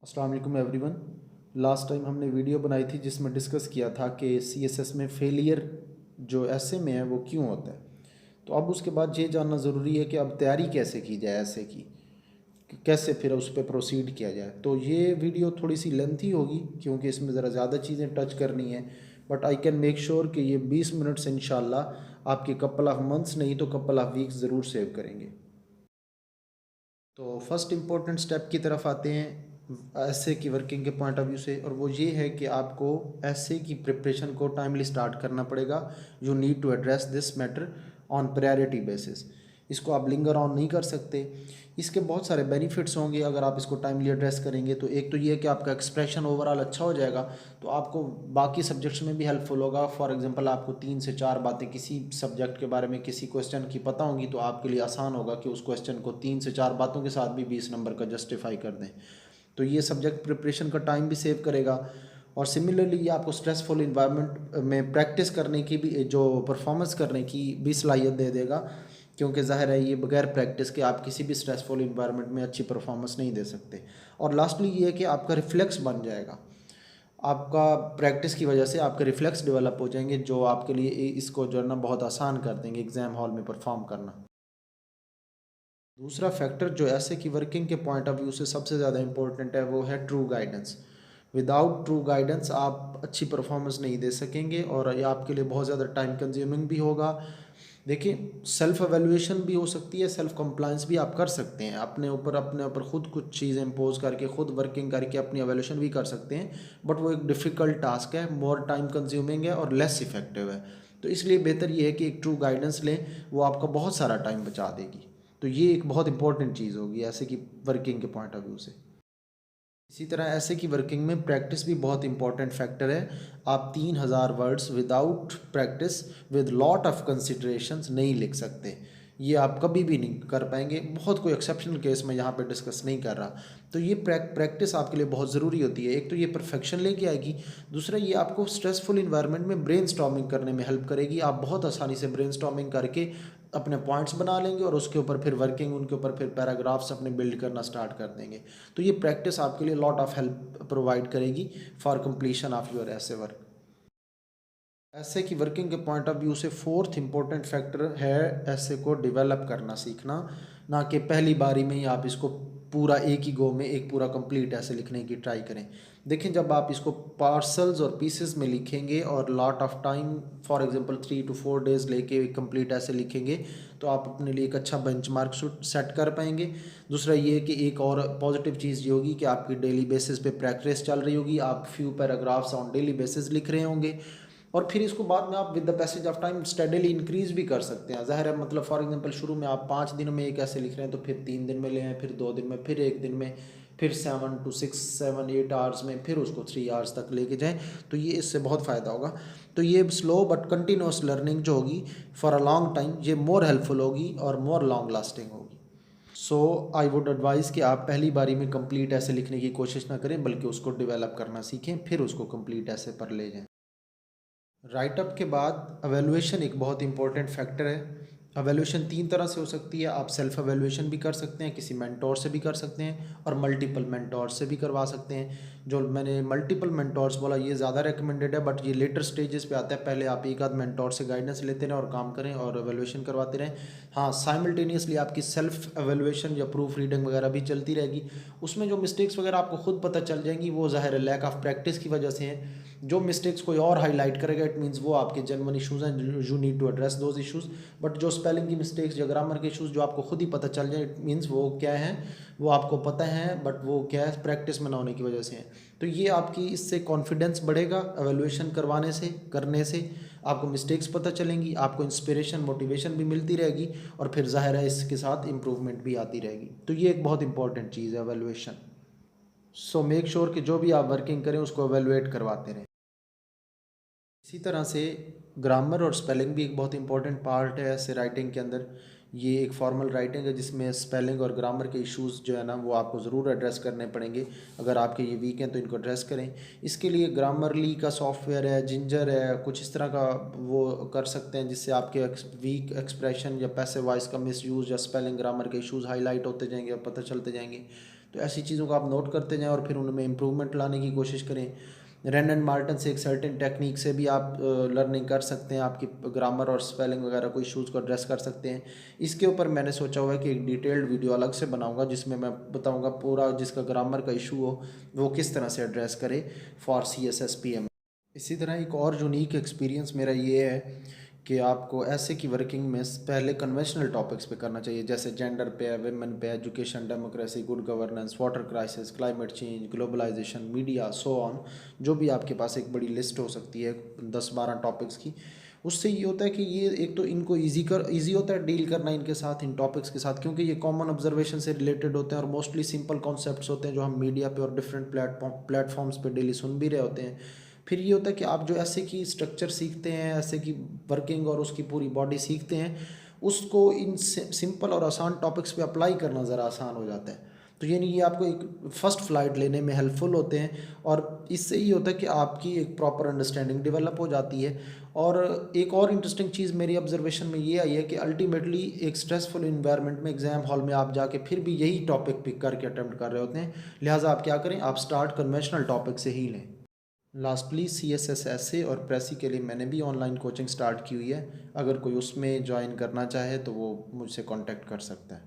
अस्सलाम वालेकुम everyone. Last time हमने वीडियो बनाई थी जिसमें डिस्कस किया था कि सीएसएस में फेलियर जो ऐसे में है वो क्यों होता है। तो अब उसके बाद ये जानना ज़रूरी है कि अब तैयारी कैसे की जाए ऐसे की, कि कैसे फिर उस पर प्रोसीड किया जाए। तो ये वीडियो थोड़ी सी लेंथी होगी क्योंकि इसमें ज़रा ज़्यादा चीज़ें टच करनी है, but I can make sure कि ये 20 मिनट्स इंशाल्लाह आपके कपल ऑफ मंथ्स नहीं तो कपल ऑफ वीक्स ज़रूर सेव करेंगे। तो फर्स्ट इम्पोर्टेंट स्टेप की तरफ आते हैं एसे की वर्किंग के पॉइंट ऑफ व्यू से, और वो ये है कि आपको एसे की प्रिपरेशन को टाइमली स्टार्ट करना पड़ेगा। You need to address this matter on priority basis. इसको आप लिंगर ऑन नहीं कर सकते। इसके बहुत सारे बेनिफिट्स होंगे अगर आप इसको टाइमली एड्रेस करेंगे। तो एक तो ये है कि आपका एक्सप्रेशन ओवरऑल अच्छा हो जाएगा, तो आपको बाकी सब्जेक्ट्स में भी हेल्पफुल होगा। फॉर एग्जांपल आपको 3 से 4 बातें किसी सब्जेक्ट के बारे में किसी क्वेश्चन की पता होंगी तो आपके लिए आसान होगा कि उस क्वेश्चन को 3 से 4 बातों के साथ भी 20 नंबर का जस्टिफाई कर दें। तो ये सब्जेक्ट प्रिपरेशन का टाइम भी सेव करेगा। और सिमिलरली ये आपको स्ट्रेसफुल इन्वायरमेंट में प्रैक्टिस करने की भी, जो परफॉर्मेंस करने की भी सलाहियत दे देगा, क्योंकि ज़ाहिर है ये बगैर प्रैक्टिस के आप किसी भी स्ट्रेसफुल इन्वायरमेंट में अच्छी परफॉर्मेंस नहीं दे सकते। और लास्टली ये है कि आपका रिफ्लेक्स बन जाएगा। आपका प्रैक्टिस की वजह से आपके रिफ्लेक्स डेवलप हो जाएंगे जो आपके लिए इसको जो है ना बहुत आसान कर देंगे एग्ज़ाम हॉल में परफॉर्म करना। दूसरा फैक्टर जो ऐसे की वर्किंग के पॉइंट ऑफ व्यू से सबसे ज़्यादा इंपॉर्टेंट है वो है true guidance. Without true guidance आप अच्छी परफॉर्मेंस नहीं दे सकेंगे और ये आपके लिए बहुत ज़्यादा टाइम कंज्यूमिंग भी होगा। देखिए, सेल्फ एवेल्यूएशन भी हो सकती है, सेल्फ कंप्लाइंस भी आप कर सकते हैं अपने ऊपर खुद कुछ चीज़ें इम्पोज करके, खुद वर्किंग करके अपनी एवेल्यूएशन भी कर सकते हैं। बट वो एक डिफ़िकल्ट टास्क है, मोर टाइम कंज्यूमिंग है और लेस इफेक्टिव है। तो इसलिए बेहतर ये है कि एक ट्रू गाइडेंस लें, वो आपका बहुत सारा टाइम बचा देगी। तो ये एक बहुत इंपॉर्टेंट चीज़ होगी ऐसे की वर्किंग के पॉइंट ऑफ व्यू से। इसी तरह ऐसे की वर्किंग में प्रैक्टिस भी बहुत इंपॉर्टेंट फैक्टर है। आप 3000 words without practice with lot of considerations नहीं लिख सकते। ये आप कभी भी नहीं कर पाएंगे। बहुत कोई एक्सेप्शनल केस में यहाँ पे डिस्कस नहीं कर रहा। तो ये प्रैक्टिस आपके लिए बहुत ज़रूरी होती है। एक तो ये परफेक्शन लेके आएगी, दूसरा ये आपको स्ट्रेसफुल इन्वायरमेंट में ब्रेनस्टॉर्मिंग करने में हेल्प करेगी। आप बहुत आसानी से ब्रेनस्टॉर्मिंग करके अपने पॉइंट्स बना लेंगे और उसके ऊपर फिर वर्किंग, उनके ऊपर फिर पैराग्राफ्स अपने बिल्ड करना स्टार्ट कर देंगे। तो ये प्रैक्टिस आपके लिए लॉट ऑफ हेल्प प्रोवाइड करेगी फॉर कंप्लीशन ऑफ योर ऐसे वर्क। ऐसे की वर्किंग के पॉइंट ऑफ व्यू से फोर्थ इंपॉर्टेंट फैक्टर है ऐसे को डेवलप करना सीखना, ना कि पहली बारी में ही आप इसको पूरा एक ही गो में एक पूरा कंप्लीट ऐसे लिखने की ट्राई करें। देखें, जब आप इसको पार्सल्स और पीसेस में लिखेंगे और lot of time, for example 3 to 4 days लेके कंप्लीट ऐसे लिखेंगे, तो आप अपने लिए एक अच्छा बेंचमार्क सेट कर पाएंगे। दूसरा ये कि एक और पॉजिटिव चीज़ ये होगी कि आपकी डेली बेसिस पे प्रैक्टिस चल रही होगी, आप few paragraphs on daily basis लिख रहे होंगे, और फिर इसको बाद में आप with the passage of time steadily increase भी कर सकते हैं। ज़ाहिर है, मतलब फॉर एग्जांपल शुरू में आप 5 दिन में एक ऐसे लिख रहे हैं, तो फिर 3 दिन में ले आएँ, फिर 2 दिन में, फिर 1 दिन में, फिर 7 to 6 7 8 आवर्स में, फिर उसको 3 आवर्स तक लेके जाएं। तो ये इससे बहुत फ़ायदा होगा। तो ये स्लो बट कंटिन्यूस लर्निंग जो होगी फॉर अ लॉन्ग टाइम, ये मोर हेल्पफुल होगी और मोर लॉन्ग लास्टिंग होगी। सो आई वुड एडवाइज़ कि आप पहली बारी में कंप्लीट ऐसे लिखने की कोशिश ना करें, बल्कि उसको डेवलप करना सीखें, फिर उसको कंप्लीट ऐसे पर ले जाएं। राइटअप के बाद एवेलुएशन एक बहुत इंपॉर्टेंट फैक्टर है। एवेलुएशन 3 तरह से हो सकती है। आप सेल्फ एवेलुएशन भी कर सकते हैं, किसी मेंटोर से भी कर सकते हैं, और मल्टीपल मेंटोर से भी करवा सकते हैं। जो मैंने मल्टीपल मेंटोर्स बोला ये ज़्यादा रिकमेंडेड है, बट ये लेटर स्टेजेस पे आता है। पहले आप एक आध मेंटोर से गाइडेंस लेते रहें और काम करें और एवेलुएशन करवाते रहें। हाँ, साइमल्टेनियसली आपकी सेल्फ एवेलुएशन या प्रूफ रीडिंग वगैरह भी चलती रहेगी। उसमें जो मिस्टेक्स वगैरह आपको खुद पता चल जाएंगी, वो ज़ाहिर है लैक ऑफ प्रैक्टिस की वजह से हैं। जो मिस्टेक्स कोई और हाईलाइट करेगा, इट मीन्स वो आपके जेन्युइन इशूज़ हैं, you need to address those issues. But जो स्पेलिंग की मिस्टेक्स या ग्रामर के इशूज़ जो आपको खुद ही पता चल जाए, इट मीन्स वो क्या है, वो आपको पता है, बट वो क्या है, प्रैक्टिस में ना होने की वजह से है। तो ये आपकी इससे कॉन्फिडेंस बढ़ेगा। एवेलुएशन करवाने से, करने से आपको मिस्टेक्स पता चलेंगी, आपको इंस्पिरेशन मोटिवेशन भी मिलती रहेगी, और फिर ज़ाहिर है इसके साथ इम्प्रूवमेंट भी आती रहेगी। तो ये एक बहुत इंपॉर्टेंट चीज़ है एवेलुएशन। सो मेक श्योर कि जो भी आप वर्किंग करें उसको एवेलुएट करवाते रहें। इसी तरह से ग्रामर और स्पेलिंग भी एक बहुत इंपॉर्टेंट पार्ट है ऐसे राइटिंग के अंदर। ये एक फॉर्मल राइटिंग है जिसमें स्पेलिंग और ग्रामर के इश्यूज़ जो है ना वो आपको ज़रूर एड्रेस करने पड़ेंगे। अगर आपके ये वीक हैं तो इनको एड्रेस करें। इसके लिए ग्रामरली का सॉफ्टवेयर है, जिंजर है, कुछ इस तरह का वो कर सकते हैं जिससे आपके वीक एक्सप्रेशन या पैसिव वॉइस का मिस यूज़ या स्पेलिंग ग्रामर के इश्यूज़ हाईलाइट होते जाएंगे और पता चलते जाएंगे। तो ऐसी चीज़ों को आप नोट करते जाएँ और फिर उनमें इम्प्रूवमेंट लाने की कोशिश करें। रैन एंड मार्टिन से एक सर्टेन टेक्निक से भी आप लर्निंग कर सकते हैं, आपकी ग्रामर और स्पेलिंग वगैरह कोई इशूज़ को एड्रेस कर सकते हैं। इसके ऊपर मैंने सोचा हुआ है कि एक डिटेल्ड वीडियो अलग से बनाऊंगा जिसमें मैं बताऊंगा पूरा जिसका ग्रामर का इशू हो वो किस तरह से एड्रेस करे फॉर CSSPM। इसी तरह एक और यूनिक एक्सपीरियंस मेरा ये है कि आपको ऐसे की वर्किंग में पहले कन्वेंशनल टॉपिक्स पे करना चाहिए, जैसे जेंडर पे है, वेमेन पे, education, democracy, good governance, water crisis, climate change, globalisation, media, so on. जो भी आपके पास एक बड़ी लिस्ट हो सकती है 10-12 टॉपिक्स की। उससे ये होता है कि ये एक तो इनको ईजी होता है डील करना इनके साथ, इन टॉपिक्स के साथ, क्योंकि ये कॉमन ऑब्जर्वेशन से रिलेटेड होते हैं और मोस्टली सिंपल कॉन्सेप्ट्स होते हैं जो हम मीडिया पे और डिफरेंट प्लेटफॉर्म्स पे डेली सुन भी रहे होते हैं। फिर ये होता है कि आप जो ऐसे की स्ट्रक्चर सीखते हैं, ऐसे की वर्किंग और उसकी पूरी बॉडी सीखते हैं, उसको इन सिंपल और आसान टॉपिक्स पे अप्लाई करना ज़रा आसान हो जाता है। तो यानी ये आपको एक फ़र्स्ट फ्लाइट लेने में हेल्पफुल होते हैं और इससे ये होता है कि आपकी एक प्रॉपर अंडरस्टैंडिंग डेवलप हो जाती है। और एक और इंटरेस्टिंग चीज़ मेरी ऑब्जर्वेशन में ये आई है कि अल्टीमेटली एक स्ट्रेसफुल इन्वायरमेंट में एग्जाम हॉल में आप जाके फिर भी यही टॉपिक पिक करके अटेम्प्ट कर रहे होते हैं। लिहाजा आप क्या करें, आप स्टार्ट कन्वेंशनल टॉपिक से ही लें। लास्टली CSSSA और प्रेसी के लिए मैंने भी ऑनलाइन कोचिंग स्टार्ट की हुई है। अगर कोई उसमें ज्वाइन करना चाहे तो वो मुझसे कांटेक्ट कर सकता है।